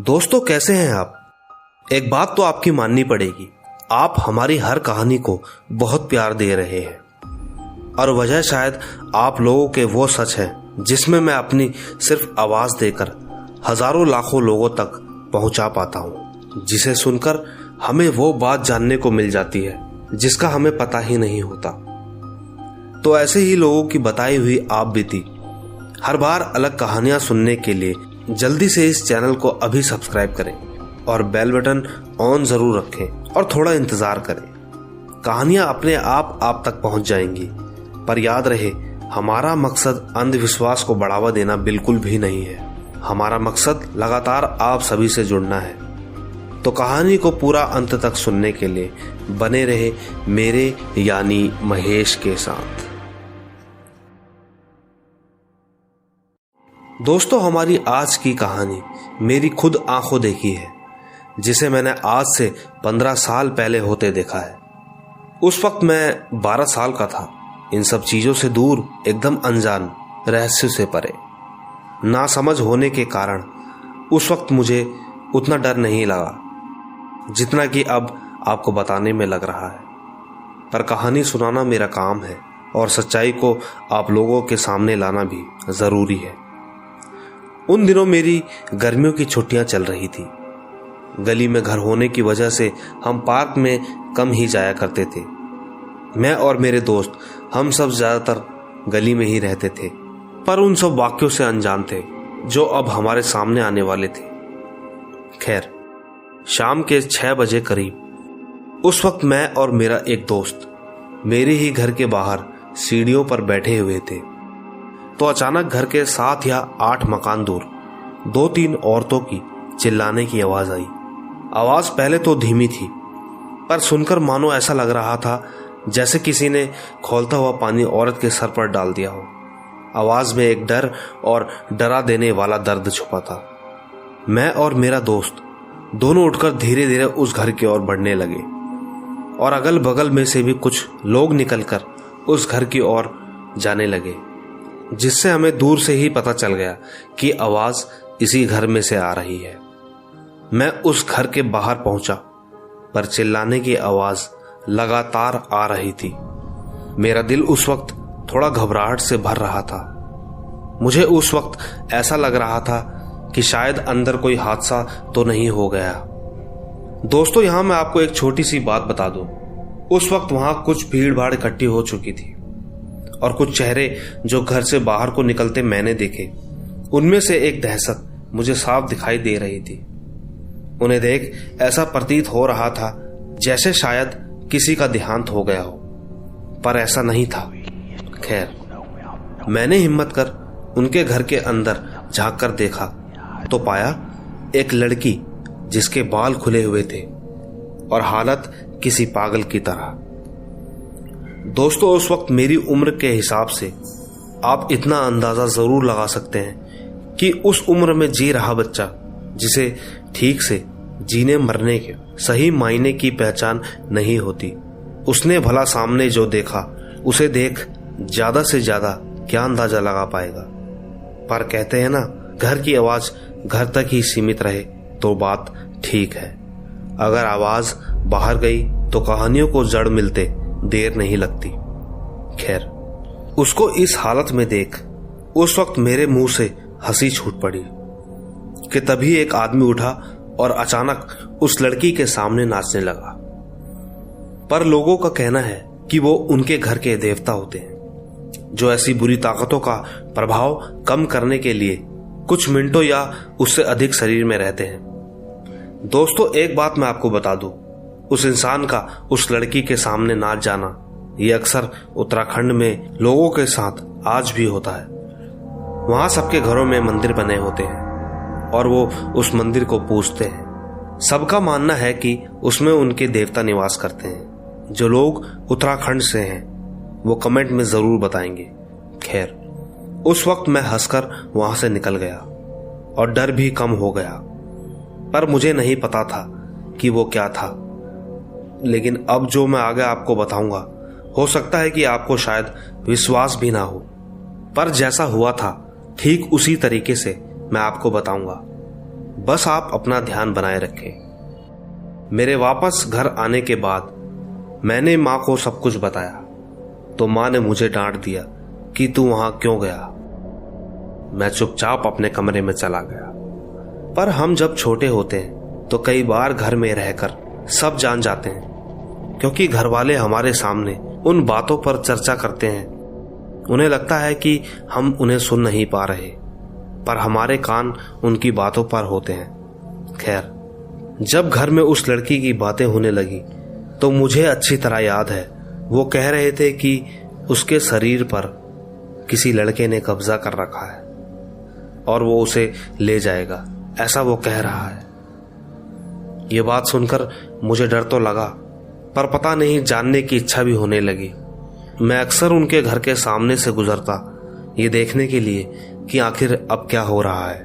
दोस्तों, कैसे हैं आप? एक बात तो आपकी माननी पड़ेगी, आप हमारी हर कहानी को बहुत प्यार दे रहे हैं और वजह शायद आप लोगों के वो सच है जिसमें मैं अपनी सिर्फ आवाज देकर हजारों लाखों लोगों तक पहुंचा पाता हूं, जिसे सुनकर हमें वो बात जानने को मिल जाती है जिसका हमें पता ही नहीं होता। तो ऐसे ही लोगों की बताई हुई आप बीती हर बार अलग कहानियां सुनने के लिए जल्दी से इस चैनल को अभी सब्सक्राइब करें और बेल बटन ऑन जरूर रखें और थोड़ा इंतजार करें। कहानियां अपने आप तक पहुंच जाएंगी, पर याद रहे हमारा मकसद अंधविश्वास को बढ़ावा देना बिल्कुल भी नहीं है। हमारा मकसद लगातार आप सभी से जुड़ना है। तो कहानी को पूरा अंत तक सुनने के लिए बने रहे मेरे यानी महेश के साथ। दोस्तों, हमारी आज की कहानी मेरी खुद आंखों देखी है, जिसे मैंने आज से 15 साल पहले होते देखा है। उस वक्त मैं 12 साल का था, इन सब चीजों से दूर, एकदम अनजान, रहस्य से परे। ना समझ होने के कारण उस वक्त मुझे उतना डर नहीं लगा जितना कि अब आपको बताने में लग रहा है। पर कहानी सुनाना मेरा काम है और सच्चाई को आप लोगों के सामने लाना भी जरूरी है। उन दिनों मेरी गर्मियों की छुट्टियां चल रही थी। गली में घर होने की वजह से हम पार्क में कम ही जाया करते थे। मैं और मेरे दोस्त हम सब ज्यादातर गली में ही रहते थे, पर उन सब वाक्यों से अनजान थे जो अब हमारे सामने आने वाले थे। खैर, शाम के 6 बजे करीब उस वक्त मैं और मेरा एक दोस्त मेरे ही घर के बाहर सीढ़ियों पर बैठे हुए थे, तो अचानक घर के 7 या 8 मकान दूर 2-3 औरतों की चिल्लाने की आवाज आई। आवाज पहले तो धीमी थी, पर सुनकर मानो ऐसा लग रहा था जैसे किसी ने खौलता हुआ पानी औरत के सर पर डाल दिया हो। आवाज में एक डर और डरा देने वाला दर्द छुपा था। मैं और मेरा दोस्त दोनों उठकर धीरे धीरे उस घर की ओर बढ़ने लगे और अगल बगल में से भी कुछ लोग निकलकर उस घर की ओर जाने लगे, जिससे हमें दूर से ही पता चल गया कि आवाज इसी घर में से आ रही है। मैं उस घर के बाहर पहुंचा, पर चिल्लाने की आवाज लगातार आ रही थी। मेरा दिल उस वक्त थोड़ा घबराहट से भर रहा था। मुझे उस वक्त ऐसा लग रहा था कि शायद अंदर कोई हादसा तो नहीं हो गया। दोस्तों, यहां मैं आपको एक छोटी सी बात बता दूं। उस वक्त वहां कुछ भीड़ भाड़ इकट्ठी हो चुकी थी और कुछ चेहरे जो घर से बाहर को निकलते मैंने देखे, उनमें से एक दहशत मुझे साफ दिखाई दे रही थी। उन्हें देख ऐसा प्रतीत हो रहा था जैसे शायद किसी का देहांत हो गया हो, पर ऐसा नहीं था। खैर, मैंने हिम्मत कर उनके घर के अंदर झांक कर देखा तो पाया एक लड़की जिसके बाल खुले हुए थे और हालत किसी पागल की तरह। दोस्तों, उस वक्त मेरी उम्र के हिसाब से आप इतना अंदाजा जरूर लगा सकते हैं कि उस उम्र में जी रहा बच्चा, जिसे ठीक से जीने मरने के सही मायने की पहचान नहीं होती, उसने भला सामने जो देखा उसे देख ज्यादा से ज्यादा क्या अंदाजा लगा पाएगा। पर कहते हैं ना, घर की आवाज घर तक ही सीमित रहे तो बात ठीक है। अगर आवाज बाहर गई तो कहानियों को जड़ मिलते देर नहीं लगती। खैर, उसको इस हालत में देख उस वक्त मेरे मुंह से हंसी छूट पड़ी कि तभी एक आदमी उठा और अचानक उस लड़की के सामने नाचने लगा। पर लोगों का कहना है कि वो उनके घर के देवता होते हैं, जो ऐसी बुरी ताकतों का प्रभाव कम करने के लिए कुछ मिनटों या उससे अधिक शरीर में रहते हैं। दोस्तों, एक बात मैं आपको बता दूं, उस इंसान का उस लड़की के सामने नाच जाना ये अक्सर उत्तराखंड में लोगों के साथ आज भी होता है। वहां सबके घरों में मंदिर बने होते हैं और वो उस मंदिर को पूजते हैं। सबका मानना है कि उसमें उनके देवता निवास करते हैं। जो लोग उत्तराखंड से हैं वो कमेंट में जरूर बताएंगे। खैर, उस वक्त मैं हंसकर वहां से निकल गया और डर भी कम हो गया, पर मुझे नहीं पता था कि वो क्या था। लेकिन अब जो मैं आगे आपको बताऊंगा, हो सकता है कि आपको शायद विश्वास भी ना हो, पर जैसा हुआ था ठीक उसी तरीके से मैं आपको बताऊंगा। बस आप अपना ध्यान बनाए रखें। मेरे वापस घर आने के बाद मैंने माँ को सब कुछ बताया तो माँ ने मुझे डांट दिया कि तू वहां क्यों गया। मैं चुपचाप अपने कमरे में चला गया। पर हम जब छोटे होते हैं तो कई बार घर में रहकर सब जान जाते हैं, क्योंकि घर वाले हमारे सामने उन बातों पर चर्चा करते हैं। उन्हें लगता है कि हम उन्हें सुन नहीं पा रहे, पर हमारे कान उनकी बातों पर होते हैं। खैर, जब घर में उस लड़की की बातें होने लगी तो मुझे अच्छी तरह याद है, वो कह रहे थे कि उसके शरीर पर किसी लड़के ने कब्जा कर रखा है और वो उसे ले जाएगा, ऐसा वो कह रहा है। ये बात सुनकर मुझे डर तो लगा, पर पता नहीं जानने की इच्छा भी होने लगी। मैं अक्सर उनके घर के सामने से गुजरता, ये देखने के लिए कि आखिर अब क्या हो रहा है।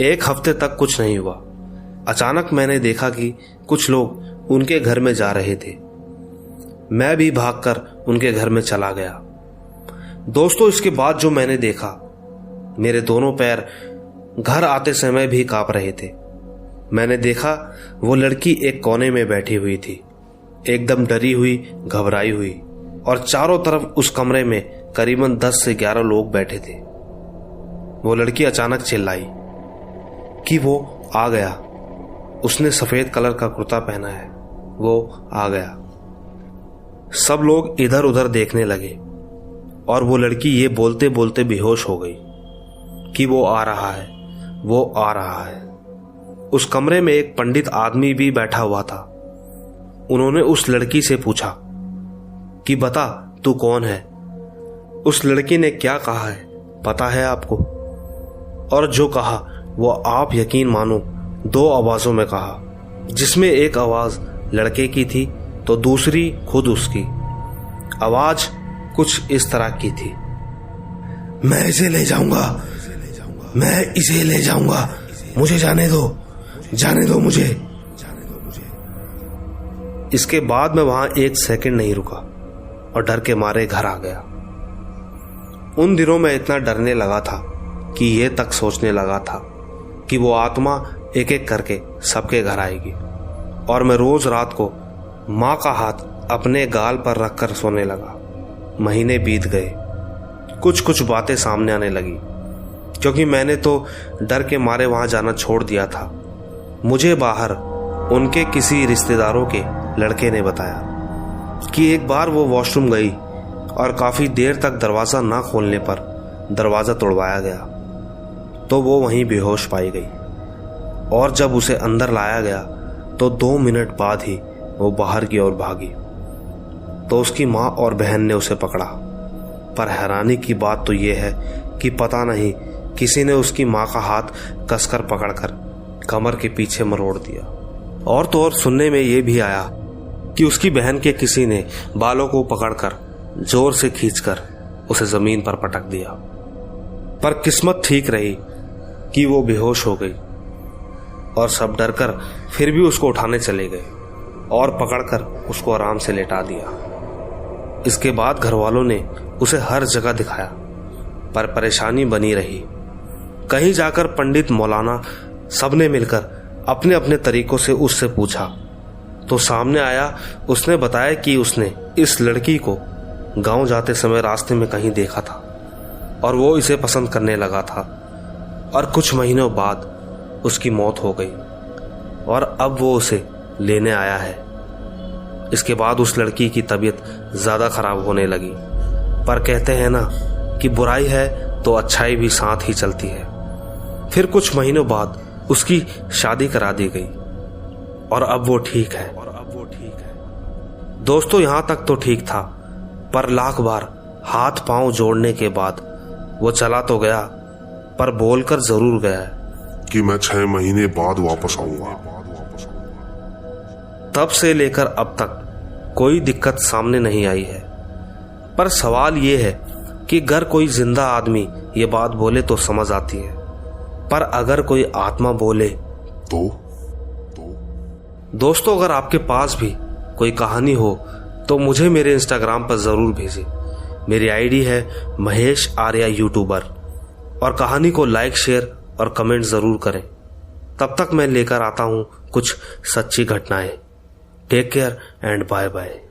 एक हफ्ते तक कुछ नहीं हुआ। अचानक मैंने देखा कि कुछ लोग उनके घर में जा रहे थे। मैं भी भागकर उनके घर में चला गया। दोस्तों, इसके बाद जो मैंने देखा, मेरे दोनों पैर घर आते समय भी कांप रहे थे। मैंने देखा वो लड़की एक कोने में बैठी हुई थी, एकदम डरी हुई, घबराई हुई, और चारों तरफ उस कमरे में करीबन 10 से 11 लोग बैठे थे। वो लड़की अचानक चिल्लाई कि वो आ गया। उसने सफेद कलर का कुर्ता पहना है, वो आ गया। सब लोग इधर उधर देखने लगे और वो लड़की ये बोलते बोलते बेहोश हो गई कि वो आ रहा है, वो आ रहा है। उस कमरे में एक पंडित आदमी भी बैठा हुआ था। उन्होंने उस लड़की से पूछा कि बता, तू कौन है। उस लड़की ने क्या कहा है पता है आपको? और जो कहा वो आप यकीन मानो 2 आवाजों में कहा, जिसमें एक आवाज लड़के की थी तो दूसरी खुद उसकी। आवाज कुछ इस तरह की थी, मैं इसे ले जाऊंगा, मैं इसे ले जाऊंगा, मुझे जाने दो मुझे। इसके बाद मैं वहां 1 सेकंड नहीं रुका और डर के मारे घर आ गया। उन दिनों मैं इतना डरने लगा था कि ये तक सोचने लगा था कि वो आत्मा एक एक करके सबके घर आएगी, और मैं रोज रात को माँ का हाथ अपने गाल पर रखकर सोने लगा। महीने बीत गए, कुछ बातें सामने आने लगी, क्योंकि मैंने तो डर के मारे वहां जाना छोड़ दिया था। मुझे बाहर उनके किसी रिश्तेदारों के लड़के ने बताया कि एक बार वो वॉशरूम गई और काफी देर तक दरवाजा ना खोलने पर दरवाजा तोड़वाया गया, तो वो वहीं बेहोश पाई गई। और जब उसे अंदर लाया गया तो 2 मिनट बाद ही वो बाहर की ओर भागी। तो उसकी माँ और बहन ने उसे पकड़ा, पर हैरानी की बात तो ये है कि पता नहीं किसी ने उसकी माँ का हाथ कसकर पकड़कर कमर के पीछे मरोड़ दिया। और तो और सुनने में ये भी आया कि उसकी बहन के किसी ने बालों को पकड़कर जोर से खींचकर उसे जमीन पर पटक दिया। पर किस्मत ठीक रही कि वो बेहोश हो गई, और सब डरकर फिर भी उसको उठाने चले गए और पकड़कर उसको आराम से लेटा दिया। इसके बाद घर वालों ने उसे हर जगह दिखाया, पर परेशानी बनी रही। कहीं जाकर पंडित, मौलाना सबने मिलकर अपने अपने तरीकों से उससे पूछा, तो सामने आया, उसने बताया कि उसने इस लड़की को गांव जाते समय रास्ते में कहीं देखा था और वो इसे पसंद करने लगा था, और कुछ महीनों बाद उसकी मौत हो गई और अब वो उसे लेने आया है। इसके बाद उस लड़की की तबीयत ज्यादा खराब होने लगी, पर कहते हैं ना कि बुराई है तो अच्छाई भी साथ ही चलती है। फिर कुछ महीनों बाद उसकी शादी करा दी गई और अब वो ठीक है। दोस्तों, यहां तक तो ठीक था, पर लाख बार हाथ पांव जोड़ने के बाद वो चला तो गया, पर बोलकर जरूर गया कि मैं 6 महीने बाद वापस आऊंगा। तब से लेकर अब तक कोई दिक्कत सामने नहीं आई है। पर सवाल ये है कि अगर कोई जिंदा आदमी ये बात बोले तो समझ आती है, पर अगर कोई आत्मा बोले तो दोस्तों, अगर आपके पास भी कोई कहानी हो तो मुझे मेरे इंस्टाग्राम पर जरूर भेजें। मेरी आईडी है महेश आर्या यूट्यूबर, और कहानी को लाइक, शेयर और कमेंट जरूर करें। तब तक मैं लेकर आता हूं कुछ सच्ची घटनाएं। Take care and bye bye.